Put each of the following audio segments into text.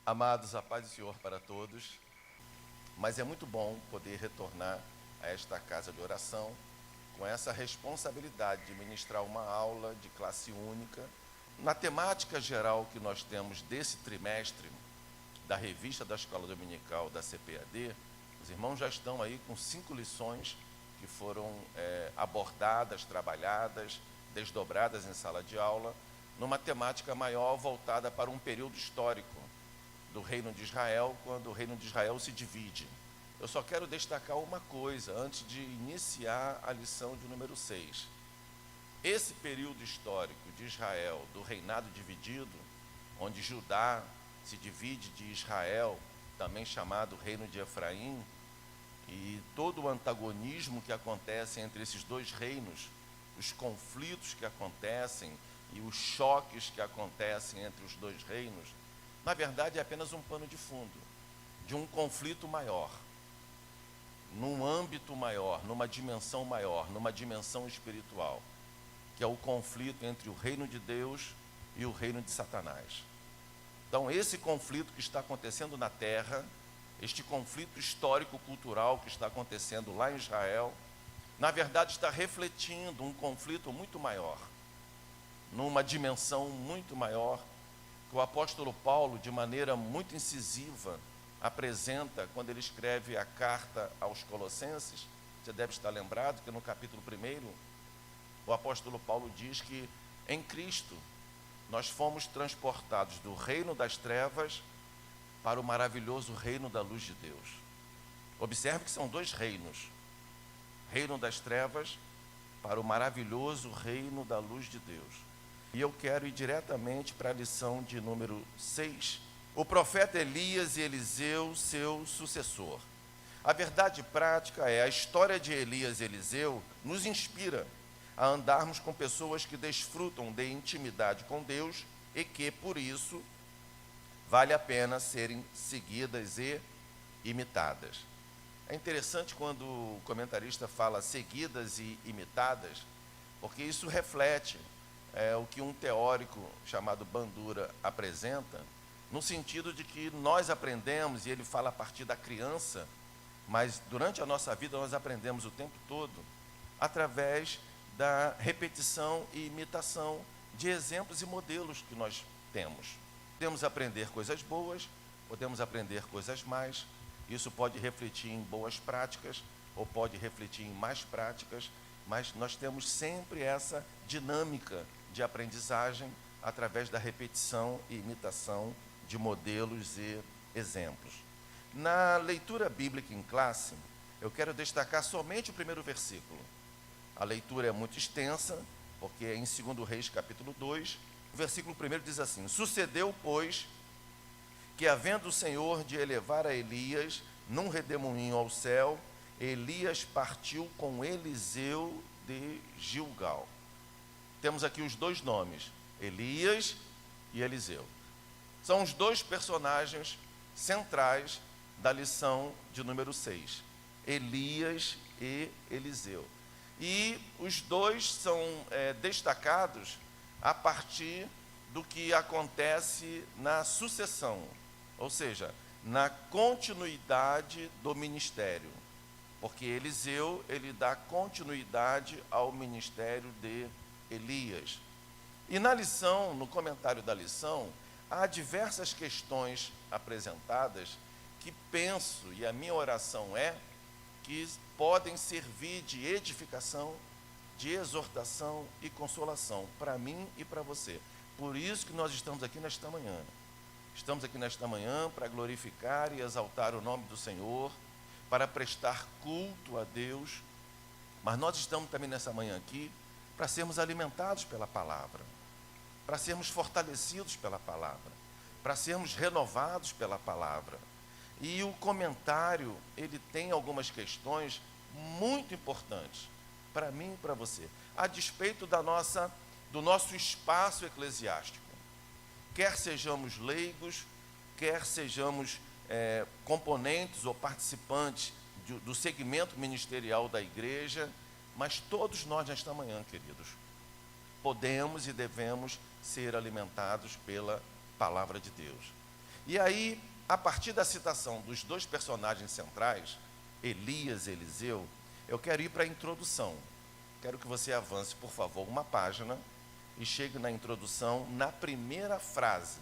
Amados, a paz do Senhor para todos, mas é muito bom poder retornar a esta casa de oração com essa responsabilidade de ministrar uma aula de classe única na temática geral que nós temos desse trimestre da revista da Escola Dominical da CPAD. Os irmãos já estão aí com 5 lições que foram abordadas, trabalhadas, desdobradas em sala de aula, numa temática maior voltada para um período histórico do Reino de Israel, quando o Reino de Israel se divide. Eu só quero destacar uma coisa antes de iniciar a lição de número 6. Esse período histórico de Israel, do reinado dividido, onde Judá se divide de Israel, também chamado Reino de Efraim, e todo o antagonismo que acontece entre esses dois reinos, os conflitos que acontecem e os choques que acontecem entre os dois reinos, na verdade é apenas um pano de fundo de um conflito maior, num âmbito maior, numa dimensão maior, numa dimensão espiritual, que é o conflito entre o reino de Deus e o reino de Satanás. Então, esse conflito que está acontecendo na terra, este conflito histórico-cultural que está acontecendo lá em Israel, na verdade está refletindo um conflito muito maior, numa dimensão muito maior, que o apóstolo Paulo, de maneira muito incisiva, apresenta quando ele escreve a carta aos Colossenses. Você deve estar lembrado que no capítulo 1, o apóstolo Paulo diz que em Cristo nós fomos transportados do reino das trevas para o maravilhoso reino da luz de Deus. Observe que são dois reinos: reino das trevas para o maravilhoso reino da luz de Deus. E eu quero ir diretamente para a lição de número 6. O profeta Elias e Eliseu, seu sucessor. A verdade prática é, a história de Elias e Eliseu nos inspira a andarmos com pessoas que desfrutam de intimidade com Deus e que, por isso, vale a pena serem seguidas e imitadas. É interessante quando o comentarista fala seguidas e imitadas, porque isso reflete o que um teórico chamado Bandura apresenta, no sentido de que nós aprendemos, e ele fala a partir da criança, mas durante a nossa vida nós aprendemos o tempo todo, através da repetição e imitação de exemplos e modelos que nós temos. Podemos aprender coisas boas, podemos aprender coisas más, isso pode refletir em boas práticas, ou pode refletir em más práticas, mas nós temos sempre essa dinâmica de aprendizagem através da repetição e imitação de modelos e exemplos. Na leitura bíblica em classe, eu quero destacar somente o primeiro versículo. A leitura é muito extensa, porque é em 2 Reis, capítulo 2, o versículo 1 diz assim: Sucedeu, pois, que havendo o Senhor de elevar a Elias num redemoinho ao céu, Elias partiu com Eliseu de Gilgal. Temos aqui os dois nomes, Elias e Eliseu. São os dois personagens centrais da lição de número 6, Elias e Eliseu. E os dois são destacados a partir do que acontece na sucessão, ou seja, na continuidade do ministério. Porque Eliseu, ele dá continuidade ao ministério de Elias. E na lição, no comentário da lição, há diversas questões apresentadas que penso, e a minha oração é, que podem servir de edificação, de exortação e consolação para mim e para você. Por isso que nós estamos aqui nesta manhã. Estamos aqui nesta manhã para glorificar e exaltar o nome do Senhor, para prestar culto a Deus, mas nós estamos também nessa manhã aqui para sermos alimentados pela palavra, para sermos fortalecidos pela palavra, para sermos renovados pela palavra. E o comentário, ele tem algumas questões muito importantes para mim e para você, a despeito do nosso espaço eclesiástico. Quer sejamos leigos, quer sejamos componentes ou participantes do segmento ministerial da igreja, mas todos nós nesta manhã, queridos, podemos e devemos ser alimentados pela palavra de Deus. E aí, a partir da citação dos dois personagens centrais, Elias e Eliseu, eu quero ir para a introdução. Quero que você avance, por favor, uma página e chegue na introdução, na primeira frase,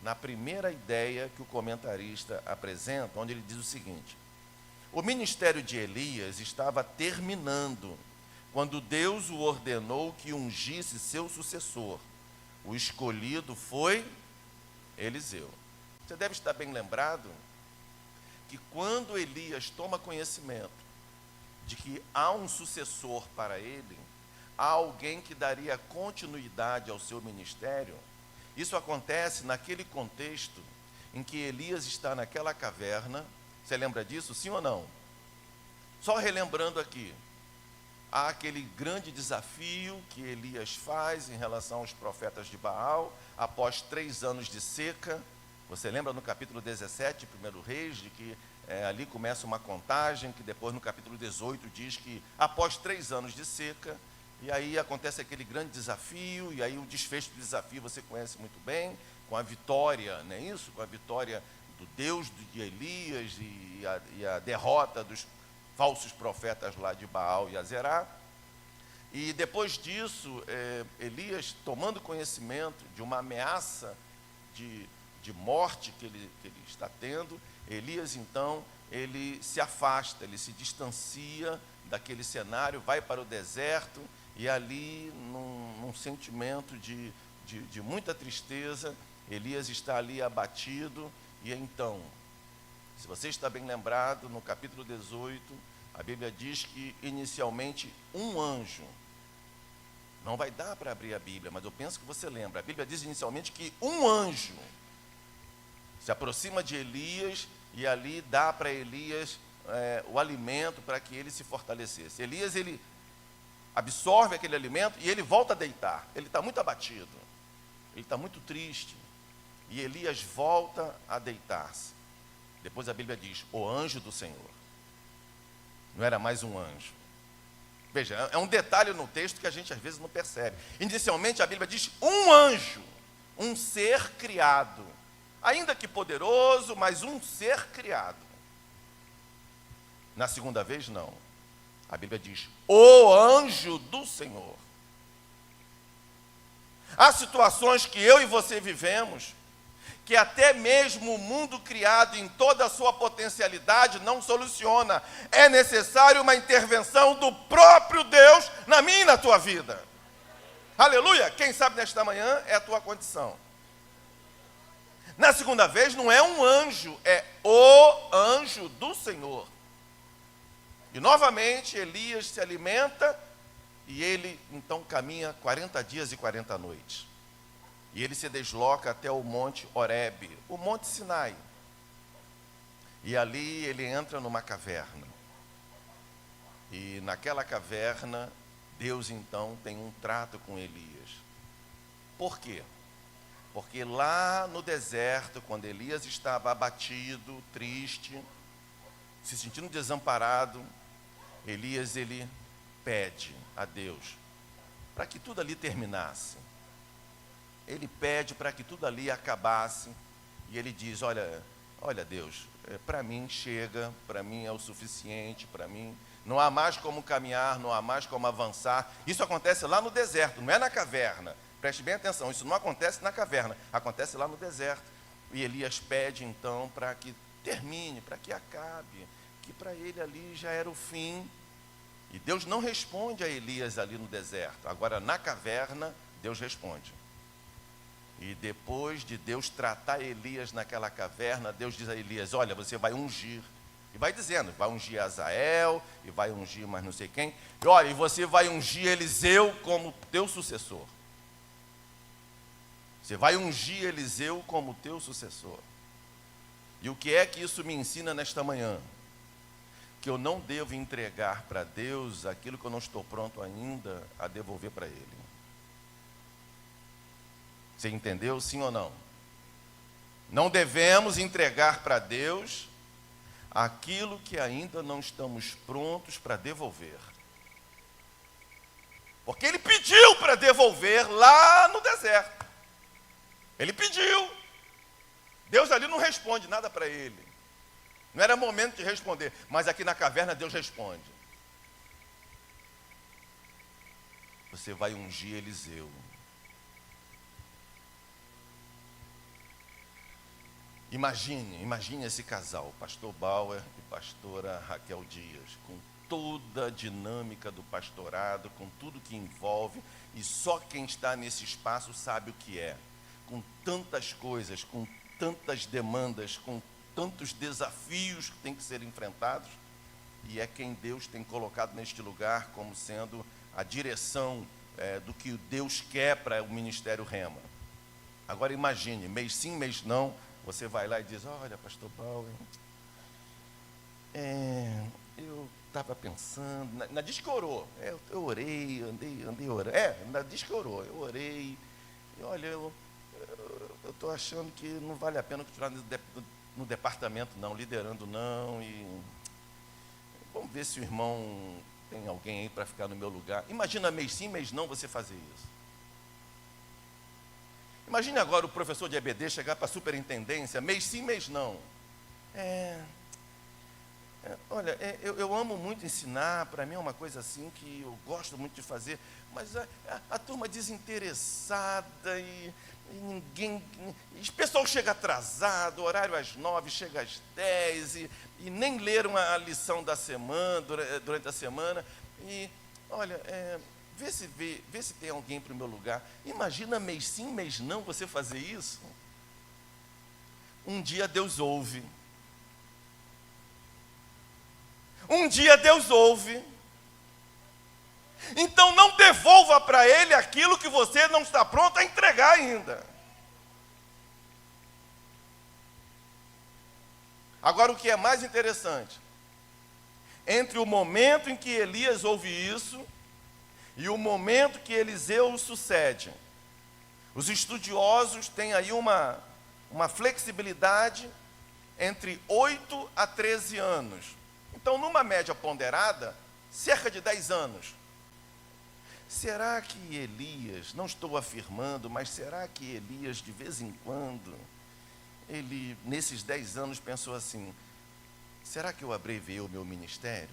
na primeira ideia que o comentarista apresenta, onde ele diz o seguinte: o ministério de Elias estava terminando quando Deus o ordenou que ungisse seu sucessor. O escolhido foi Eliseu. Você deve estar bem lembrado que quando Elias toma conhecimento de que há um sucessor para ele, há alguém que daria continuidade ao seu ministério, isso acontece naquele contexto em que Elias está naquela caverna. Você lembra disso, sim ou não? Só relembrando aqui, há aquele grande desafio que Elias faz em relação aos profetas de Baal, após 3 anos de seca. Você lembra no capítulo 17, 1 Reis, de que ali começa uma contagem, que depois no capítulo 18 diz que após 3 anos de seca, e aí acontece aquele grande desafio, e aí o desfecho do desafio você conhece muito bem, com a vitória, não é isso? Com a vitória do Deus de Elias e a derrota dos falsos profetas lá de Baal e Azerá. E depois disso, Elias, tomando conhecimento de uma ameaça de morte que ele está tendo, Elias, então, ele se afasta, ele se distancia daquele cenário, vai para o deserto, e ali, num sentimento de muita tristeza, Elias está ali abatido. E então, se você está bem lembrado, no capítulo 18, a Bíblia diz que inicialmente um anjo, não vai dar para abrir a Bíblia, mas eu penso que você lembra, a Bíblia diz inicialmente que um anjo se aproxima de Elias e ali dá para Elias o alimento para que ele se fortalecesse. Elias, ele absorve aquele alimento e ele volta a deitar. Ele está muito abatido, ele está muito triste, e Elias volta a deitar-se. Depois a Bíblia diz, o anjo do Senhor. Não era mais um anjo. Veja, é um detalhe no texto que a gente às vezes não percebe. Inicialmente a Bíblia diz um anjo, um ser criado, ainda que poderoso, mas um ser criado. Na segunda vez, não. A Bíblia diz, o anjo do Senhor. Há situações que eu e você vivemos, que até mesmo o mundo criado em toda a sua potencialidade não soluciona. É necessário uma intervenção do próprio Deus na minha e na tua vida. Aleluia! Quem sabe nesta manhã é a tua condição. Na segunda vez não é um anjo, é o anjo do Senhor. E novamente Elias se alimenta e ele então caminha 40 dias e 40 noites. E ele se desloca até o monte Horebe, o monte Sinai. E ali ele entra numa caverna. E naquela caverna, Deus então tem um trato com Elias. Por quê? Porque lá no deserto, quando Elias estava abatido, triste, se sentindo desamparado, Elias, ele pede a Deus para que tudo ali terminasse. Ele pede para que tudo ali acabasse, e ele diz, olha Deus, para mim chega, para mim é o suficiente, para mim não há mais como caminhar, não há mais como avançar. Isso acontece lá no deserto, não é na caverna. Preste bem atenção, isso não acontece na caverna, acontece lá no deserto. E Elias pede então para que termine, para que acabe, que para ele ali já era o fim. E Deus não responde a Elias ali no deserto. Agora na caverna, Deus responde. E depois de Deus tratar Elias naquela caverna, Deus diz a Elias, olha, você vai ungir. E vai dizendo, vai ungir Azael, e vai ungir mais não sei quem. E olha, e você vai ungir Eliseu como teu sucessor. Você vai ungir Eliseu como teu sucessor. E o que é que isso me ensina nesta manhã? Que eu não devo entregar para Deus aquilo que eu não estou pronto ainda a devolver para Ele. Você entendeu, sim ou não? Não devemos entregar para Deus aquilo que ainda não estamos prontos para devolver. Porque Ele pediu para devolver lá no deserto. Ele pediu. Deus ali não responde nada para ele. Não era momento de responder, mas aqui na caverna Deus responde. Você vai ungir Eliseu. Imagine esse casal, pastor Bauer e pastora Raquel Dias, com toda a dinâmica do pastorado, com tudo que envolve, e só quem está nesse espaço sabe o que é. Com tantas coisas, com tantas demandas, com tantos desafios que têm que ser enfrentados, e é quem Deus tem colocado neste lugar como sendo a direção do que Deus quer para o Ministério Rema. Agora imagine, mês sim, mês não, você vai lá e diz: olha, pastor Paulo, eu estava pensando, diz que orou, eu orei, andei orando, diz que orou, eu orei, e olha, eu estou achando que não vale a pena continuar no departamento não, liderando não, e vamos ver se o irmão tem alguém aí para ficar no meu lugar. Imagina mês sim, mês não você fazer isso. Imagine agora o professor de EBD chegar para a superintendência, mês sim, mês não. Olha, eu amo muito ensinar, para mim é uma coisa assim que eu gosto muito de fazer, mas a turma desinteressada e ninguém... O pessoal chega atrasado, horário às 9, chega às 10 e nem leram a lição da semana, durante a semana. E, olha, vê se tem alguém para o meu lugar. Imagina mês sim, mês não você fazer isso. Um dia Deus ouve. Um dia Deus ouve. Então não devolva para Ele aquilo que você não está pronto a entregar ainda. Agora o que é mais interessante, entre o momento em que Elias ouve isso e o momento que Eliseu o sucede, os estudiosos têm aí uma flexibilidade entre 8 a 13 anos. Então, numa média ponderada, cerca de 10 anos. Será que Elias, não estou afirmando, mas será que Elias, de vez em quando, ele, nesses 10 anos, pensou assim: será que eu abreviei o meu ministério?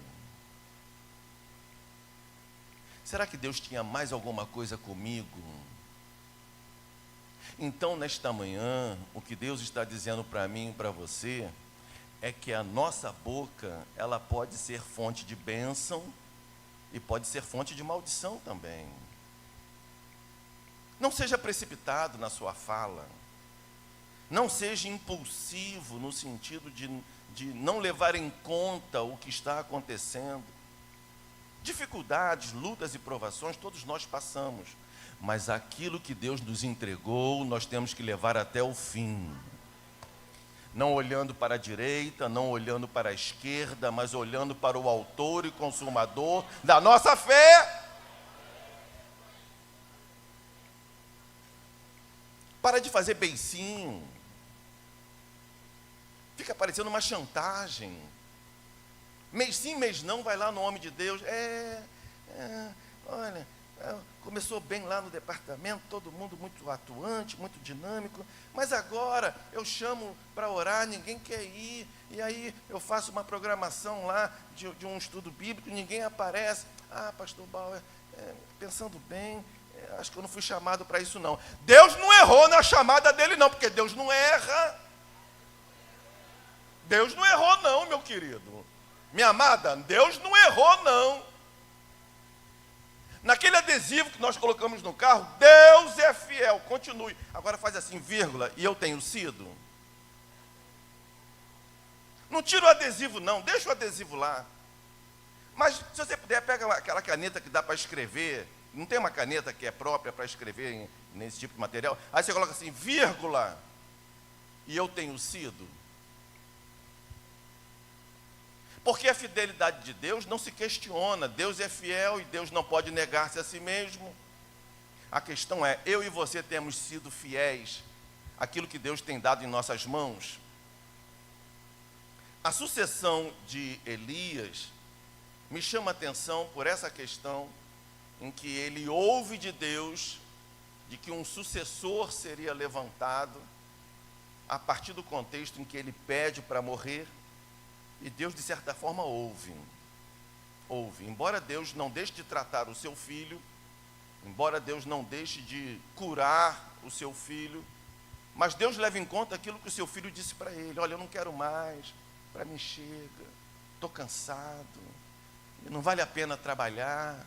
Será que Deus tinha mais alguma coisa comigo? Então, nesta manhã, o que Deus está dizendo para mim e para você é que a nossa boca, ela pode ser fonte de bênção e pode ser fonte de maldição também. Não seja precipitado na sua fala. Não seja impulsivo no sentido de não levar em conta o que está acontecendo. Dificuldades, lutas e provações, todos nós passamos. Mas aquilo que Deus nos entregou, nós temos que levar até o fim. Não olhando para a direita, não olhando para a esquerda, mas olhando para o autor e consumador da nossa fé. Para de fazer beicinho. Fica parecendo uma chantagem. Mês sim, mês não, vai lá no nome de Deus. Olha, começou bem lá no departamento, todo mundo muito atuante, muito dinâmico, mas agora eu chamo para orar, ninguém quer ir, e aí eu faço uma programação lá de um estudo bíblico, ninguém aparece. Pastor Bauer, pensando bem, acho que eu não fui chamado para isso não. Deus não errou na chamada dele não, porque Deus não erra. Deus não errou não, meu querido. Minha amada, Deus não errou não. Naquele adesivo que nós colocamos no carro, Deus é fiel, continue. Agora faz assim, vírgula, e eu tenho sido. Não tira o adesivo não, deixa o adesivo lá. Mas se você puder, pega aquela caneta que dá para escrever. Não tem uma caneta que é própria para escrever nesse tipo de material? Aí você coloca assim, vírgula, e eu tenho sido. Porque a fidelidade de Deus não se questiona. Deus é fiel e Deus não pode negar-se a si mesmo. A questão é, eu e você temos sido fiéis àquilo que Deus tem dado em nossas mãos. A sucessão de Elias me chama a atenção por essa questão em que ele ouve de Deus de que um sucessor seria levantado. a partir do contexto em que ele pede para morrer, e Deus, de certa forma, ouve. Embora Deus não deixe de tratar o seu filho, embora Deus não deixe de curar o seu filho, mas Deus leva em conta aquilo que o seu filho disse para ele: olha, eu não quero mais, para mim chega, estou cansado, não vale a pena trabalhar,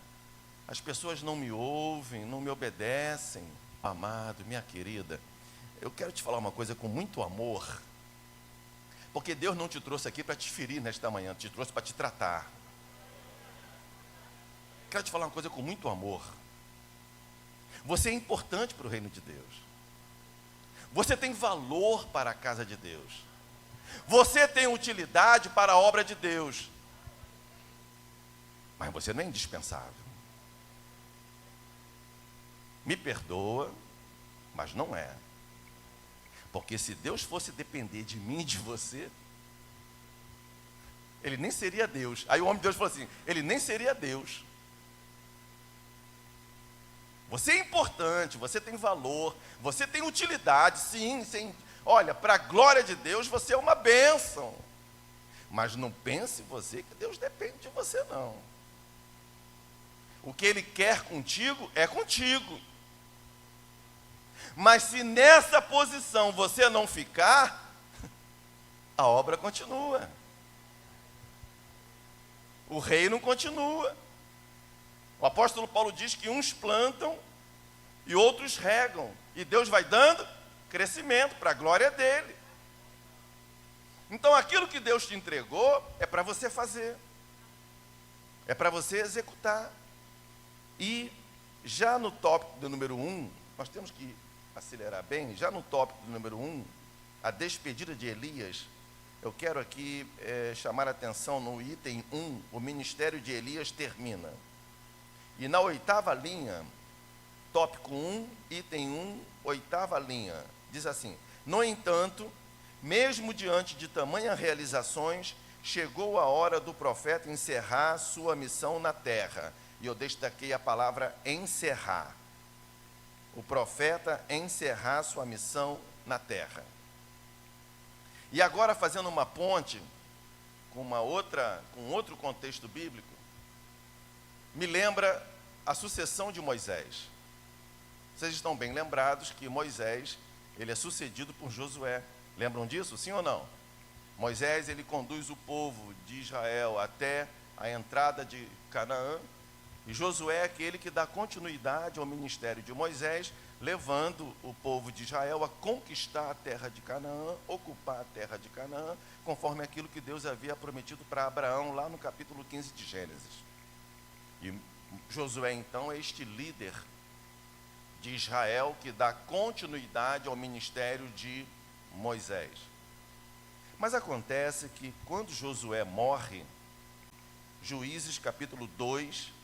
as pessoas não me ouvem, não me obedecem. Amado, minha querida, eu quero te falar uma coisa com muito amor, porque Deus não te trouxe aqui para te ferir nesta manhã, te trouxe para te tratar. Quero te falar uma coisa com muito amor. Você é importante para o reino de Deus. Você tem valor para a casa de Deus. Você tem utilidade para a obra de Deus. Mas você não é indispensável. Me perdoa, mas não é. Porque se Deus fosse depender de mim e de você, ele nem seria Deus. Aí o homem de Deus falou assim: ele nem seria Deus. Você é importante, você tem valor, você tem utilidade, sim. Olha, para a glória de Deus você é uma bênção. Mas não pense você que Deus depende de você, não. O que Ele quer contigo é contigo. Mas se nessa posição você não ficar, a obra continua. O reino continua. O apóstolo Paulo diz que uns plantam e outros regam. E Deus vai dando crescimento para a glória dele. Então aquilo que Deus te entregou é para você fazer. É para você executar. E já no tópico do número 1, nós temos que acelerar bem, já no tópico do número 1, a despedida de Elias, eu quero aqui chamar a atenção no item 1, o ministério de Elias termina. E na 8ª linha, tópico 1, item 1, 8ª linha, diz assim: no entanto, mesmo diante de tamanhas realizações, chegou a hora do profeta encerrar sua missão na terra. E eu destaquei a palavra encerrar. O profeta encerrar sua missão na terra. E agora, fazendo uma ponte com outro contexto bíblico, me lembra a sucessão de Moisés. Vocês estão bem lembrados que Moisés, ele é sucedido por Josué. Lembram disso, sim ou não? Moisés, ele conduz o povo de Israel até a entrada de Canaã, e Josué é aquele que dá continuidade ao ministério de Moisés, levando o povo de Israel a conquistar a terra de Canaã, ocupar a terra de Canaã, conforme aquilo que Deus havia prometido para Abraão lá no capítulo 15 de Gênesis. E Josué, então, é este líder de Israel que dá continuidade ao ministério de Moisés. Mas acontece que quando Josué morre, Juízes capítulo 2,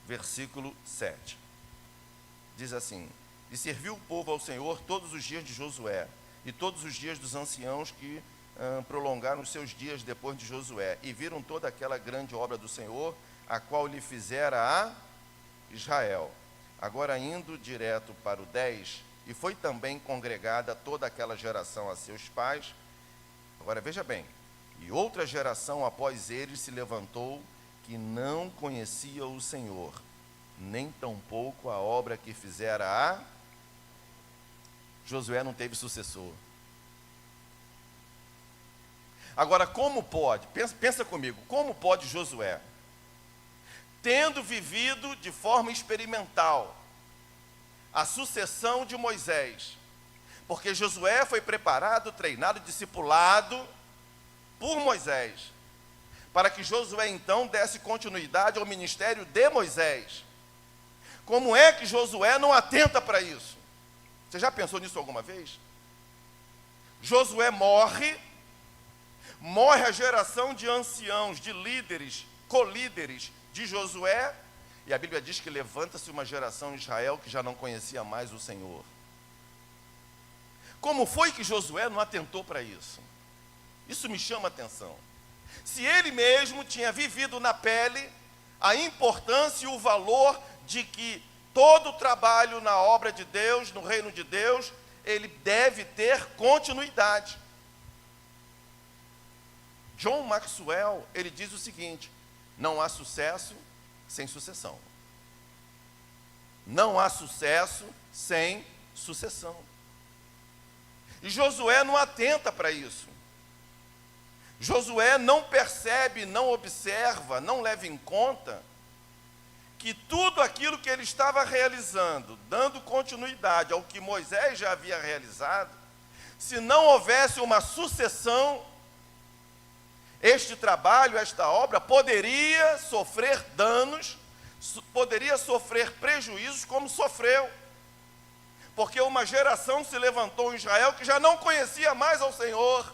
versículo 7, diz assim: e serviu o povo ao Senhor todos os dias de Josué, e todos os dias dos anciãos que prolongaram os seus dias depois de Josué, e viram toda aquela grande obra do Senhor, a qual lhe fizera a Israel. Agora, indo direto para o 10, e foi também congregada toda aquela geração a seus pais. Agora veja bem: e outra geração após eles se levantou, que não conhecia o Senhor, nem tampouco a obra que fizera a... Josué não teve sucessor. Agora, como pode? Pensa comigo, como pode Josué, tendo vivido de forma experimental a sucessão de Moisés, porque Josué foi preparado, treinado, discipulado por Moisés, para que Josué então desse continuidade ao ministério de Moisés. Como é que Josué não atenta para isso? Você já pensou nisso alguma vez? Josué morre a geração de anciãos, de líderes, colíderes de Josué, e a Bíblia diz que levanta-se uma geração em Israel que já não conhecia mais o Senhor. Como foi que Josué não atentou para isso? Isso me chama a atenção. Se ele mesmo tinha vivido na pele a importância e o valor de que todo o trabalho na obra de Deus, no reino de Deus, ele deve ter continuidade. John Maxwell, ele diz o seguinte: não há sucesso sem sucessão. Não há sucesso sem sucessão. E Josué não atenta para isso. Josué não percebe, não observa, não leva em conta que tudo aquilo que ele estava realizando, dando continuidade ao que Moisés já havia realizado, se não houvesse uma sucessão, este trabalho, esta obra, poderia sofrer danos, poderia sofrer prejuízos como sofreu. Porque uma geração se levantou em Israel que já não conhecia mais ao Senhor.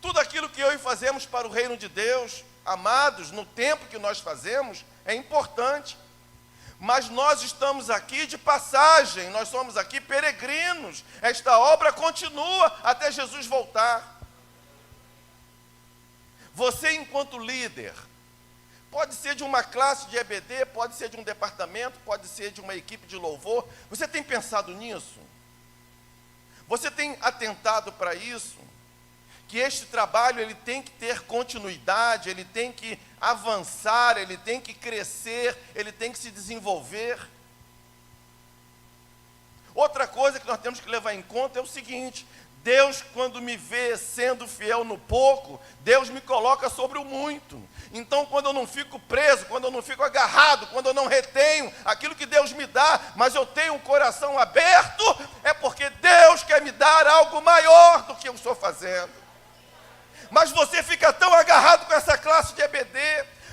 Tudo aquilo que eu e fazemos para o reino de Deus, amados, no tempo que nós fazemos, é importante. Mas nós estamos aqui de passagem, nós somos aqui peregrinos. Esta obra continua até Jesus voltar. Você, enquanto líder, pode ser de uma classe de EBD, pode ser de um departamento, pode ser de uma equipe de louvor. Você tem pensado nisso? Você tem atentado para isso? Que este trabalho ele tem que ter continuidade, ele tem que avançar, ele tem que crescer, ele tem que se desenvolver. Outra coisa que nós temos que levar em conta é o seguinte: Deus, quando me vê sendo fiel no pouco, Deus me coloca sobre o muito. Então, quando eu não fico preso, quando eu não fico agarrado, quando eu não retenho aquilo que Deus me dá, mas eu tenho um coração aberto, é porque Deus quer me dar algo maior do que eu estou fazendo. Mas você fica tão agarrado com essa classe de EBD,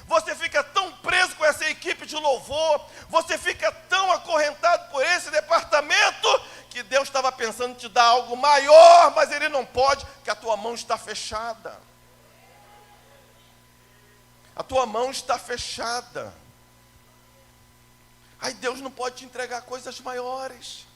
você fica tão preso com essa equipe de louvor, você fica tão acorrentado por esse departamento, que Deus estava pensando em te dar algo maior, mas Ele não pode, porque a tua mão está fechada. A tua mão está fechada. Aí Deus não pode te entregar coisas maiores.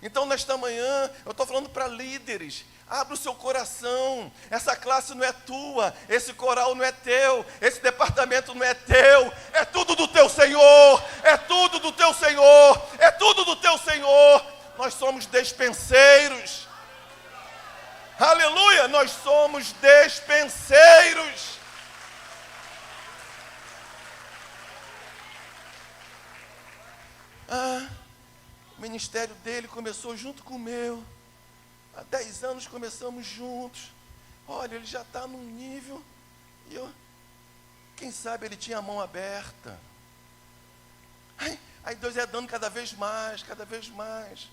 Então, nesta manhã, eu estou falando para líderes: abre o seu coração. Essa classe não é tua, esse coral não é teu, esse departamento não é teu, é tudo do teu Senhor, é tudo do teu Senhor, é tudo do teu Senhor. Nós somos despenseiros. Aleluia, nós somos despenseiros. O ministério dele começou junto com o meu. Há 10 anos começamos juntos. Olha, ele já está num nível. E eu, quem sabe ele tinha a mão aberta. Aí Deus é dando cada vez mais, cada vez mais.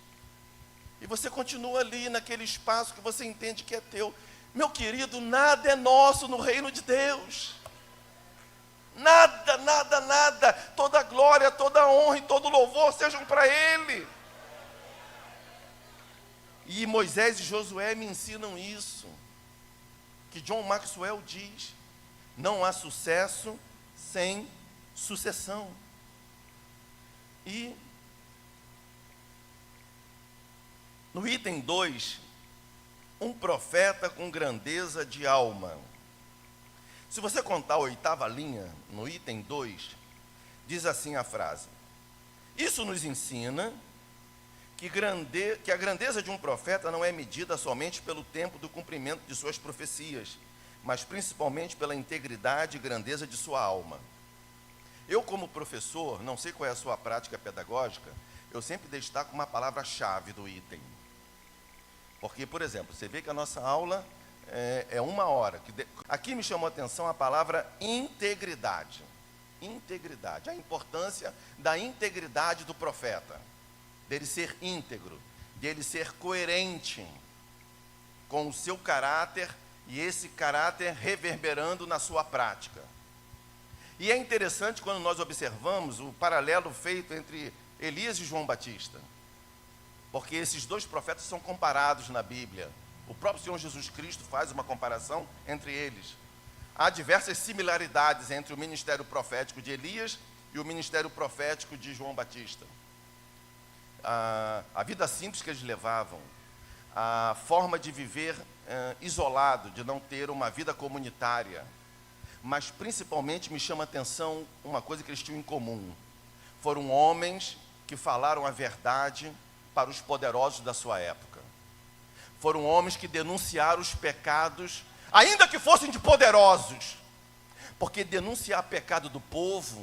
E você continua ali naquele espaço que você entende que é teu. Meu querido, nada é nosso no reino de Deus. Nada, nada, nada. Toda glória, toda honra e todo louvor sejam para Ele. E Moisés e Josué me ensinam isso, que John Maxwell diz: não há sucesso sem sucessão. E no item 2, um profeta com grandeza de alma. Se você contar a 8ª linha, no item 2, diz assim a frase: isso nos ensina que a grandeza de um profeta não é medida somente pelo tempo do cumprimento de suas profecias, mas principalmente pela integridade e grandeza de sua alma. Eu, como professor, não sei qual é a sua prática pedagógica, eu sempre destaco uma palavra-chave do item. Porque, por exemplo, você vê que a nossa aula é 1 hora. Aqui me chamou a atenção a palavra integridade. Integridade, a importância da integridade do profeta. Dele ser íntegro, dele ser coerente com o seu caráter e esse caráter reverberando na sua prática. E é interessante quando nós observamos o paralelo feito entre Elias e João Batista, porque esses 2 profetas são comparados na Bíblia. O próprio Senhor Jesus Cristo faz uma comparação entre eles. Há diversas similaridades entre o ministério profético de Elias e o ministério profético de João Batista. A vida simples que eles levavam, a forma de viver isolado, de não ter uma vida comunitária. Mas principalmente me chama a atenção uma coisa que eles tinham em comum: foram homens que que falaram a verdade para os poderosos da sua época. Foram homens que denunciaram os pecados, ainda que fossem de poderosos. Porque denunciar pecado do povo,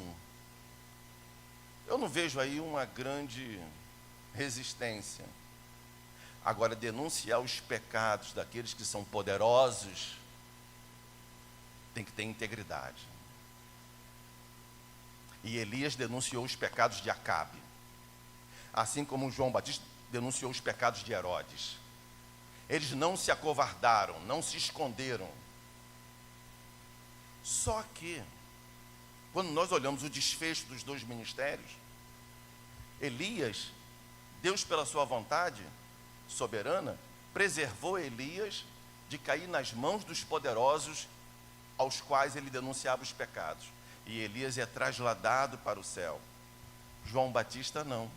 eu não vejo aí uma grande resistência. Agora, denunciar os pecados daqueles que são poderosos, tem que ter integridade. E Elias denunciou os pecados de Acabe, assim como João Batista denunciou os pecados de Herodes. Eles não se acovardaram, não se esconderam. Só que, quando nós olhamos o desfecho dos dois ministérios, Elias, Deus pela sua vontade soberana, preservou Elias de cair nas mãos dos poderosos aos quais ele denunciava os pecados. E Elias é trasladado para o céu. João Batista não.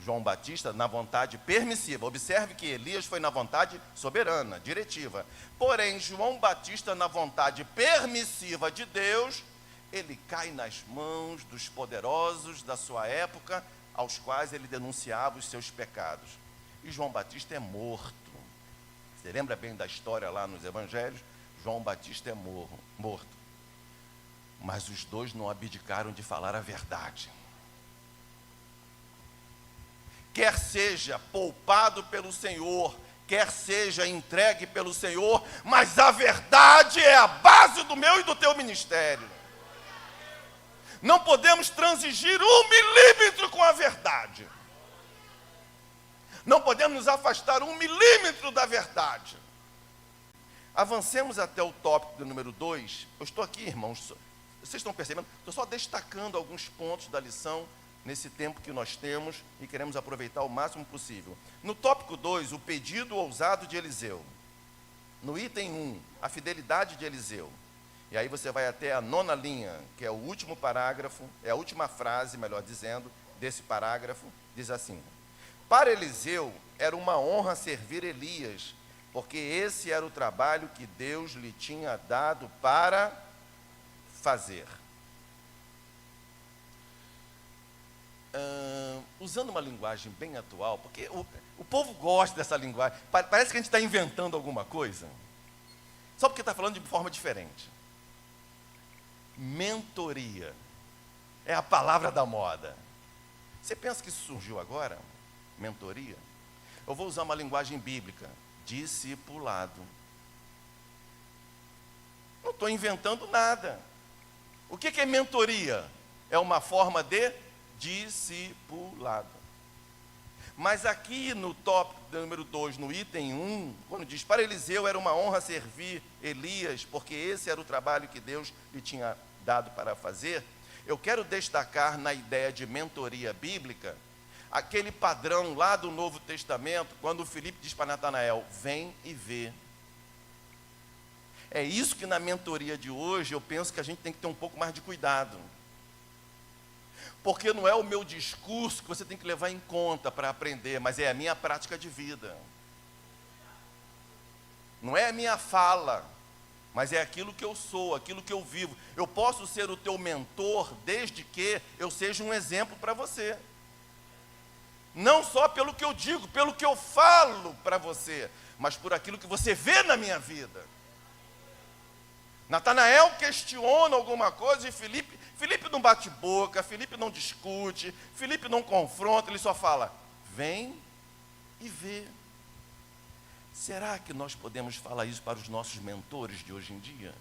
João Batista na vontade permissiva. Observe que Elias foi na vontade soberana, diretiva. Porém, João Batista na vontade permissiva de Deus, ele cai nas mãos dos poderosos da sua época, aos quais ele denunciava os seus pecados. E João Batista é morto. Você lembra bem da história lá nos evangelhos? João Batista é morto. Mas os dois não abdicaram de falar a verdade. Quer seja poupado pelo Senhor, quer seja entregue pelo Senhor, mas a verdade é a base do meu e do teu ministério. Não podemos transigir 1 milímetro com a verdade. Não podemos nos afastar 1 milímetro da verdade. Avancemos até o tópico do número 2. Eu estou aqui, irmãos, vocês estão percebendo? Estou só destacando alguns pontos da lição nesse tempo que nós temos e queremos aproveitar o máximo possível. No tópico 2, o pedido ousado de Eliseu. No item 1, a fidelidade de Eliseu. E aí você vai até a 9ª linha, que é o último parágrafo, é a última frase, melhor dizendo, desse parágrafo, diz assim: para Eliseu era uma honra servir Elias, porque esse era o trabalho que Deus lhe tinha dado para fazer. Usando uma linguagem bem atual, porque o povo gosta dessa linguagem, parece que a gente está inventando alguma coisa, só porque está falando de forma diferente. Mentoria é a palavra da moda. Você pensa que isso surgiu agora? Mentoria? Eu vou usar uma linguagem bíblica: discipulado. Não estou inventando nada. O que é mentoria? É uma forma de discipulado. Mas aqui no tópico número 2, no item 1, quando diz para Eliseu era uma honra servir Elias, porque esse era o trabalho que Deus lhe tinha dado para fazer, eu quero destacar na ideia de mentoria bíblica, aquele padrão lá do Novo Testamento, quando o Filipe diz para Natanael: vem e vê. É isso que na mentoria de hoje eu penso que a gente tem que ter um pouco mais de cuidado. Porque não é o meu discurso que você tem que levar em conta para aprender, mas é a minha prática de vida. Não é a minha fala, mas é aquilo que eu sou, aquilo que eu vivo. Eu posso ser o teu mentor desde que eu seja um exemplo para você. Não só pelo que eu digo, pelo que eu falo para você, mas por aquilo que você vê na minha vida. Natanael questiona alguma coisa e Filipe não bate boca, Filipe não discute, Filipe não confronta, ele só fala: vem e vê. Será que nós podemos falar isso para os nossos mentores de hoje em dia?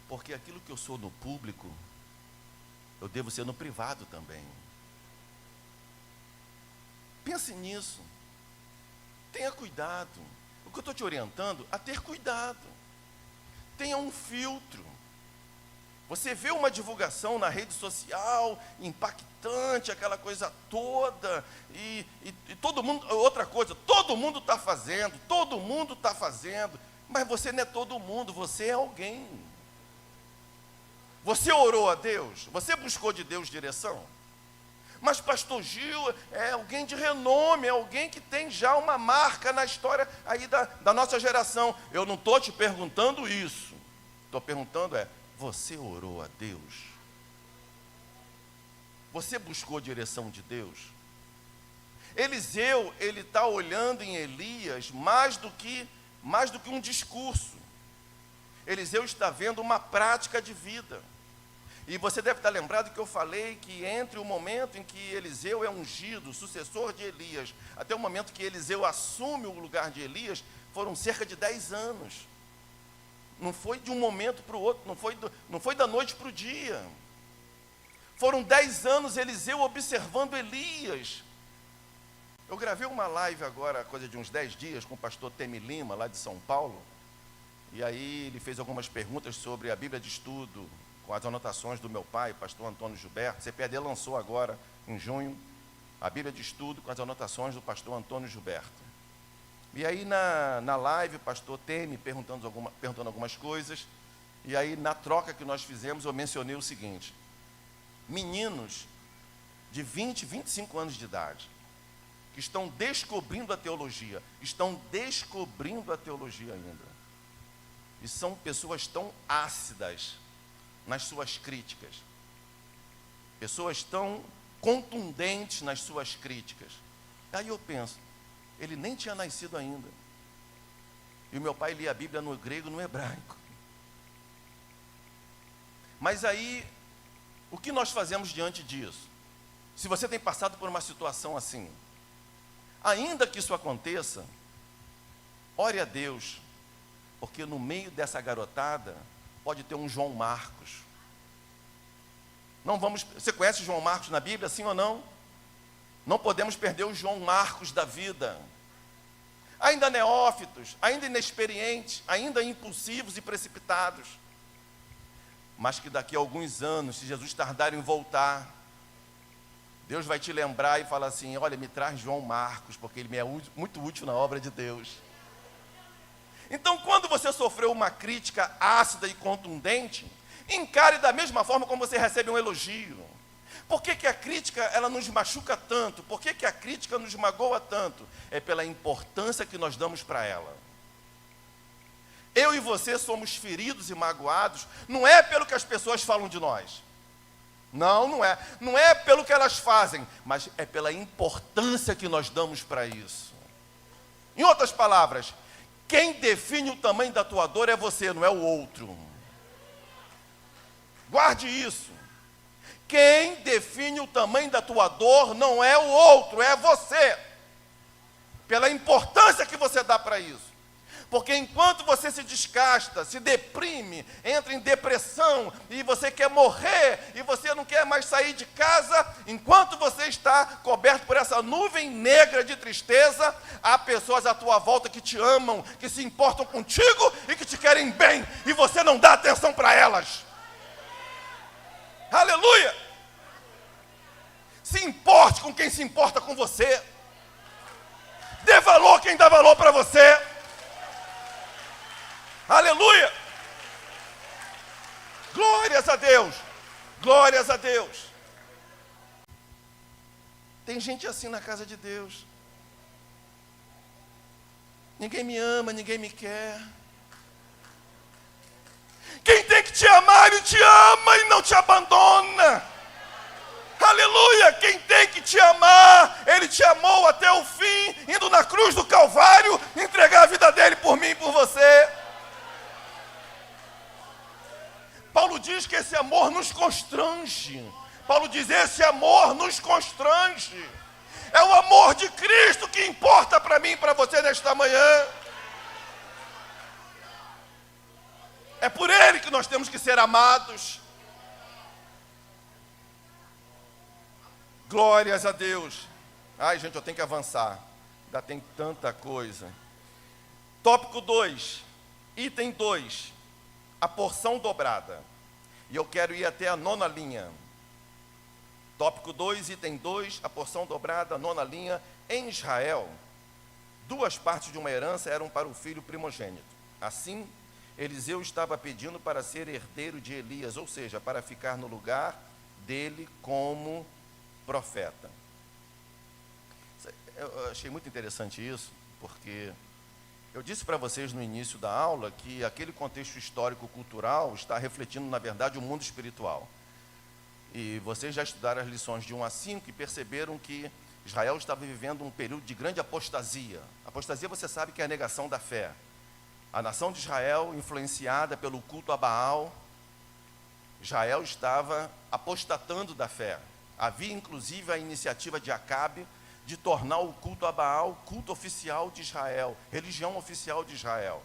Porque aquilo que eu sou no público, eu devo ser no privado também. Pense nisso. Tenha cuidado. O que eu estou te orientando a ter cuidado. Tenha um filtro. Você vê uma divulgação na rede social, impactante, aquela coisa toda, e todo mundo, outra coisa, todo mundo está fazendo, mas você não é todo mundo, você é alguém. Você orou a Deus? Você buscou de Deus direção? Mas pastor Gil é alguém de renome, é alguém que tem já uma marca na história aí da nossa geração. Eu não estou te perguntando isso. Estou perguntando você orou a Deus? Você buscou a direção de Deus? Eliseu, ele está olhando em Elias mais do que um discurso. Eliseu está vendo uma prática de vida. E você deve estar lembrado que eu falei que entre o momento em que Eliseu é ungido, sucessor de Elias, até o momento que Eliseu assume o lugar de Elias, foram cerca de 10 anos. Não foi de um momento para o outro, não foi da noite para o dia. Foram 10 anos Eliseu observando Elias. Eu gravei uma live agora, coisa de uns 10 dias, com o pastor Temi Lima, lá de São Paulo. E aí ele fez algumas perguntas sobre a Bíblia de Estudo, com as anotações do meu pai, pastor Antônio Gilberto. O CPAD lançou agora, em junho, a Bíblia de Estudo com as anotações do pastor Antônio Gilberto. E aí na live, o pastor Temi perguntando algumas coisas. E aí na troca que nós fizemos, eu mencionei o seguinte: meninos de 20, 25 anos de idade, que estão descobrindo a teologia ainda. E são pessoas tão ácidas nas suas críticas, pessoas tão contundentes nas suas críticas. Aí eu penso, ele nem tinha nascido ainda. E o meu pai lia a Bíblia no grego e no hebraico. Mas aí, o que nós fazemos diante disso? Se você tem passado por uma situação assim, ainda que isso aconteça, ore a Deus, porque no meio dessa garotada pode ter um João Marcos. Você conhece João Marcos na Bíblia, sim ou não? Não podemos perder o João Marcos da vida. Ainda neófitos, ainda inexperientes, ainda impulsivos e precipitados. Mas que daqui a alguns anos, se Jesus tardar em voltar, Deus vai te lembrar e falar assim: olha, me traz João Marcos, porque ele me é muito útil na obra de Deus. Então, quando você sofreu uma crítica ácida e contundente, encare da mesma forma como você recebe um elogio. Por que a crítica ela nos machuca tanto? Por que a crítica nos magoa tanto? É pela importância que nós damos para ela. Eu e você somos feridos e magoados, não é pelo que as pessoas falam de nós. Não é. Não é pelo que elas fazem, mas é pela importância que nós damos para isso. Em outras palavras, quem define o tamanho da tua dor é você, não é o outro. Guarde isso. Quem define o tamanho da tua dor não é o outro, é você. Pela importância que você dá para isso. Porque enquanto você se desgasta, se deprime, entra em depressão, e você quer morrer, e você não quer mais sair de casa, enquanto você está coberto por essa nuvem negra de tristeza, há pessoas à tua volta que te amam, que se importam contigo e que te querem bem, e você não dá atenção para elas. Aleluia! Se importe com quem se importa com você. Dê valor quem dá valor para você. Aleluia! Glórias a Deus! Glórias a Deus! Tem gente assim na casa de Deus. Ninguém me ama, ninguém me quer. Quem tem que te amar, ele te ama e não te abandona. Aleluia! Quem tem que te amar, ele te amou até o fim, indo na cruz do Calvário, entregar a vida dele por mim e por você. Paulo diz que esse amor nos constrange. Paulo diz: esse amor nos constrange. É o amor de Cristo que importa para mim e para você nesta manhã. É por Ele que nós temos que ser amados. Glórias a Deus. Ai, gente, eu tenho que avançar. Ainda tem tanta coisa. Tópico 2, item 2, a porção dobrada. E eu quero ir até a 9ª linha. Tópico 2, item 2, a porção dobrada, 9ª linha. Em Israel, 2 partes de uma herança eram para o filho primogênito. Assim, Eliseu estava pedindo para ser herdeiro de Elias, ou seja, para ficar no lugar dele como profeta. Eu achei muito interessante isso, porque eu disse para vocês no início da aula que aquele contexto histórico-cultural está refletindo, na verdade, o mundo espiritual. E vocês já estudaram as lições de 1 a 5 e perceberam que Israel estava vivendo um período de grande apostasia. Apostasia, você sabe que é a negação da fé. A nação de Israel, influenciada pelo culto a Baal, Israel estava apostatando da fé. Havia inclusive a iniciativa de Acabe de tornar o culto a Baal culto oficial de Israel, religião oficial de Israel.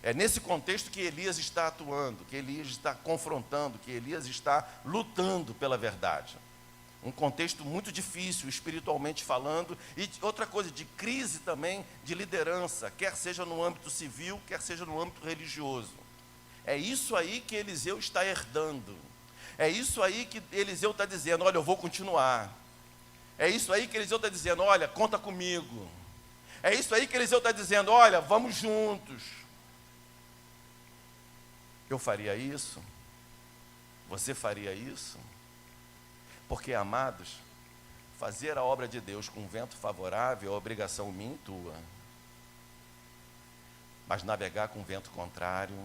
É nesse contexto que Elias está atuando, que Elias está confrontando, que Elias está lutando pela verdade. Um contexto muito difícil, espiritualmente falando, e outra coisa, de crise também de liderança, quer seja no âmbito civil, quer seja no âmbito religioso. É isso aí que Eliseu está herdando. É isso aí que Eliseu está dizendo, olha, eu vou continuar. É isso aí que Eliseu está dizendo, olha, conta comigo. É isso aí que Eliseu está dizendo, olha, vamos juntos. Eu faria isso? Você faria isso? Porque, amados, fazer a obra de Deus com vento favorável é obrigação minha e tua. Mas navegar com vento contrário...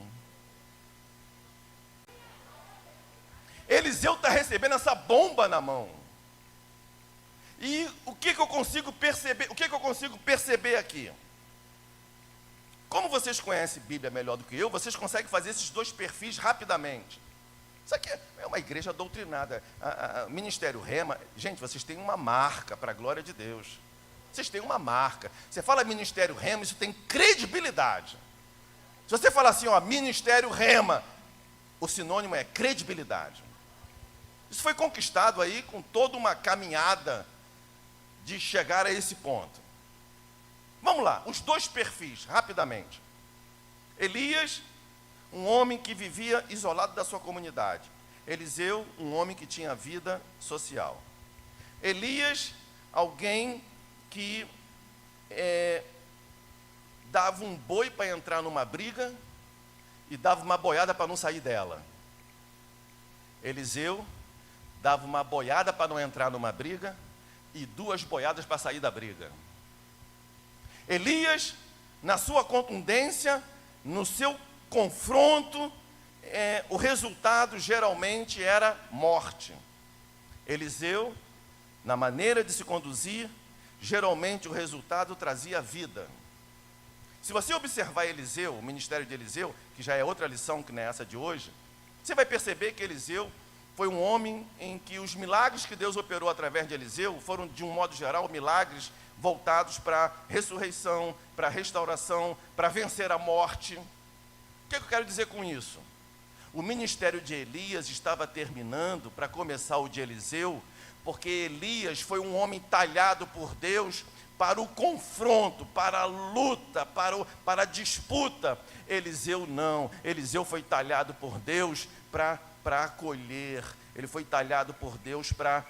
Eliseu está recebendo essa bomba na mão. E o que eu consigo perceber? O que eu consigo perceber aqui? Como vocês conhecem Bíblia melhor do que eu, vocês conseguem fazer esses dois perfis rapidamente. Isso aqui é uma igreja doutrinada. Ministério Rema, gente, vocês têm uma marca para a glória de Deus. Vocês têm uma marca. Você fala Ministério Rema, isso tem credibilidade. Se você falar assim, ó, Ministério Rema, o sinônimo é credibilidade. Isso foi conquistado aí com toda uma caminhada de chegar a esse ponto. Vamos lá, os dois perfis, rapidamente. Elias, um homem que vivia isolado da sua comunidade. Eliseu, um homem que tinha vida social. Elias, alguém que dava um boi para entrar numa briga e dava uma boiada para não sair dela. Eliseu dava uma boiada para não entrar numa briga e 2 boiadas para sair da briga. Elias, na sua contundência, no seu confronto, o resultado geralmente era morte. Eliseu, na maneira de se conduzir, geralmente o resultado trazia vida. Se você observar Eliseu, o ministério de Eliseu, que já é outra lição que não é essa de hoje, você vai perceber que Eliseu foi um homem em que os milagres que Deus operou através de Eliseu foram, de um modo geral, milagres voltados para ressurreição, para restauração, para vencer a morte. O que eu quero dizer com isso? O ministério de Elias estava terminando para começar o de Eliseu, porque Elias foi um homem talhado por Deus para o confronto, para a luta, para a disputa. Eliseu não. Eliseu foi talhado por Deus para acolher. Ele foi talhado por Deus para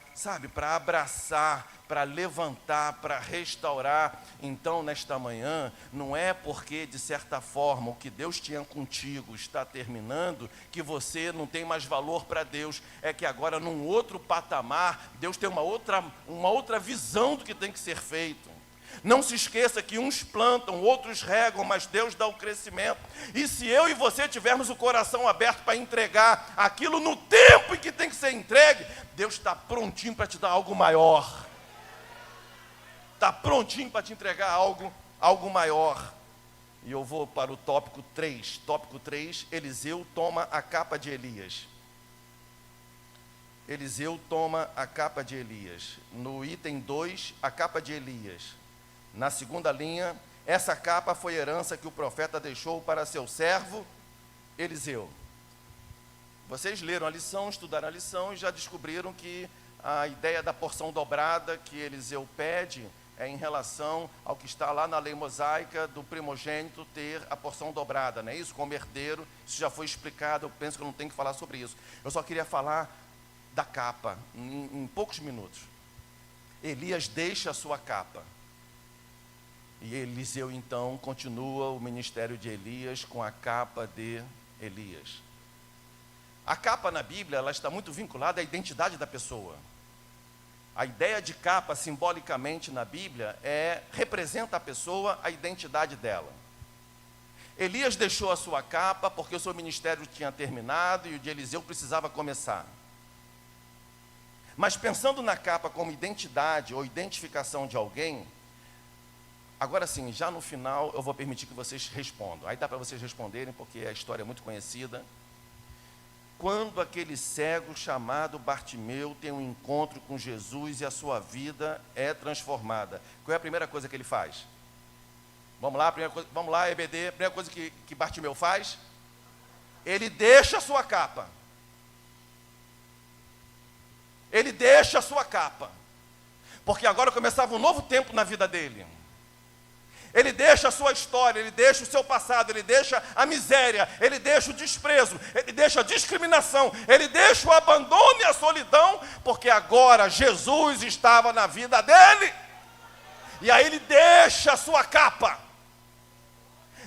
abraçar, para levantar, para restaurar. Então, nesta manhã, não é porque, de certa forma, o que Deus tinha contigo está terminando, que você não tem mais valor para Deus. É que agora, num outro patamar, Deus tem uma outra visão do que tem que ser feito. Não se esqueça que uns plantam, outros regam, mas Deus dá o crescimento. E se eu e você tivermos o coração aberto para entregar aquilo no tempo em que tem que ser entregue, Deus está prontinho para te dar algo maior. Está prontinho para te entregar algo maior. E eu vou para o tópico 3. Tópico 3, Eliseu toma a capa de Elias. Eliseu toma a capa de Elias. No item 2, a capa de Elias. Na segunda linha, essa capa foi herança que o profeta deixou para seu servo Eliseu. Vocês leram a lição, estudaram a lição e já descobriram que a ideia da porção dobrada que Eliseu pede é em relação ao que está lá na lei mosaica do primogênito ter a porção dobrada, não é isso? Como herdeiro, isso já foi explicado, eu penso que eu não tenho que falar sobre isso. Eu só queria falar da capa, em poucos minutos. Elias deixa a sua capa. E Eliseu, então, continua o ministério de Elias com a capa de Elias. A capa na Bíblia, ela está muito vinculada à identidade da pessoa. A ideia de capa, simbolicamente na Bíblia, representa a pessoa, a identidade dela. Elias deixou a sua capa porque o seu ministério tinha terminado e o de Eliseu precisava começar. Mas pensando na capa como identidade ou identificação de alguém, agora sim, já no final eu vou permitir que vocês respondam. Aí dá para vocês responderem, porque a história é muito conhecida. Quando aquele cego chamado Bartimeu tem um encontro com Jesus e a sua vida é transformada, qual é a primeira coisa que ele faz? Vamos lá, EBD, a primeira coisa que Bartimeu faz? Ele deixa a sua capa. Ele deixa a sua capa. Porque agora começava um novo tempo na vida dele. Ele deixa a sua história, ele deixa o seu passado, ele deixa a miséria, ele deixa o desprezo, ele deixa a discriminação, ele deixa o abandono e a solidão, porque agora Jesus estava na vida dele. E aí ele deixa a sua capa.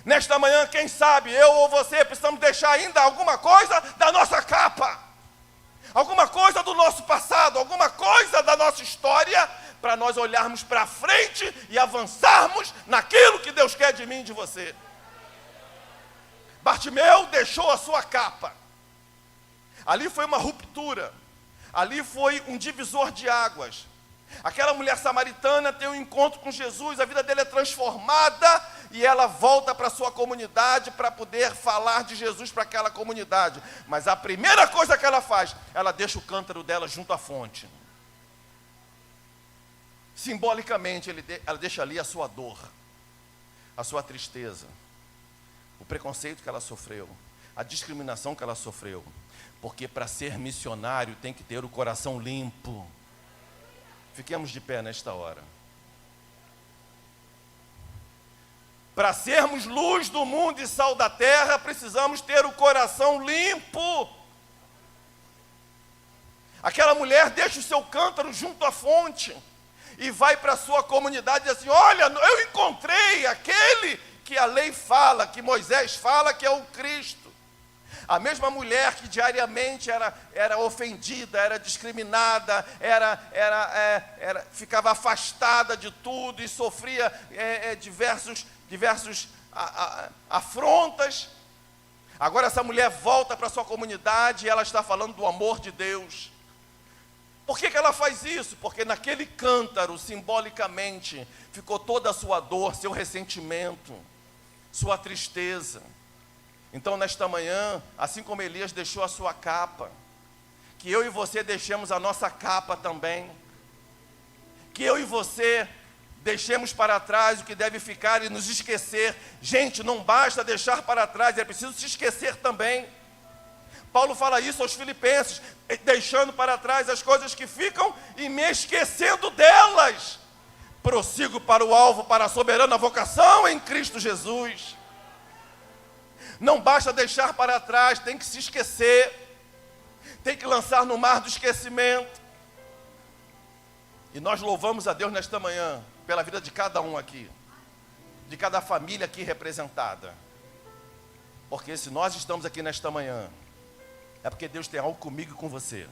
Nesta manhã, quem sabe, eu ou você precisamos deixar ainda alguma coisa da nossa capa. Alguma coisa do nosso passado, alguma coisa da nossa história, para nós olharmos para frente e avançarmos naquilo que Deus quer de mim e de você. Bartimeu deixou a sua capa. Ali foi uma ruptura. Ali foi um divisor de águas. Aquela mulher samaritana tem um encontro com Jesus, a vida dele é transformada e ela volta para a sua comunidade para poder falar de Jesus para aquela comunidade. Mas a primeira coisa que ela faz, ela deixa o cântaro dela junto à fonte. Simbolicamente, ela deixa ali a sua dor, a sua tristeza, o preconceito que ela sofreu, a discriminação que ela sofreu. Porque para ser missionário tem que ter o coração limpo. Fiquemos de pé nesta hora. Para sermos luz do mundo e sal da terra, precisamos ter o coração limpo. Aquela mulher deixa o seu cântaro junto à fonte e vai para a sua comunidade e diz assim: olha, eu encontrei aquele que a lei fala, que Moisés fala, que é o Cristo. A mesma mulher que diariamente era ofendida, era discriminada, ficava afastada de tudo e sofria diversos afrontas. Agora essa mulher volta para a sua comunidade e ela está falando do amor de Deus. Por que ela faz isso? Porque naquele cântaro, simbolicamente, ficou toda a sua dor, seu ressentimento, sua tristeza. Então, nesta manhã, assim como Elias deixou a sua capa, que eu e você deixemos a nossa capa também. Que eu e você deixemos para trás o que deve ficar e nos esquecer. Gente, não basta deixar para trás, é preciso se esquecer também. Paulo fala isso aos Filipenses: deixando para trás as coisas que ficam e me esquecendo delas, prossigo para o alvo, para a soberana vocação em Cristo Jesus. Não basta deixar para trás, tem que se esquecer, tem que lançar no mar do esquecimento. E nós louvamos a Deus nesta manhã pela vida de cada um aqui, de cada família aqui representada, porque se nós estamos aqui nesta manhã, é porque Deus tem algo comigo e com você.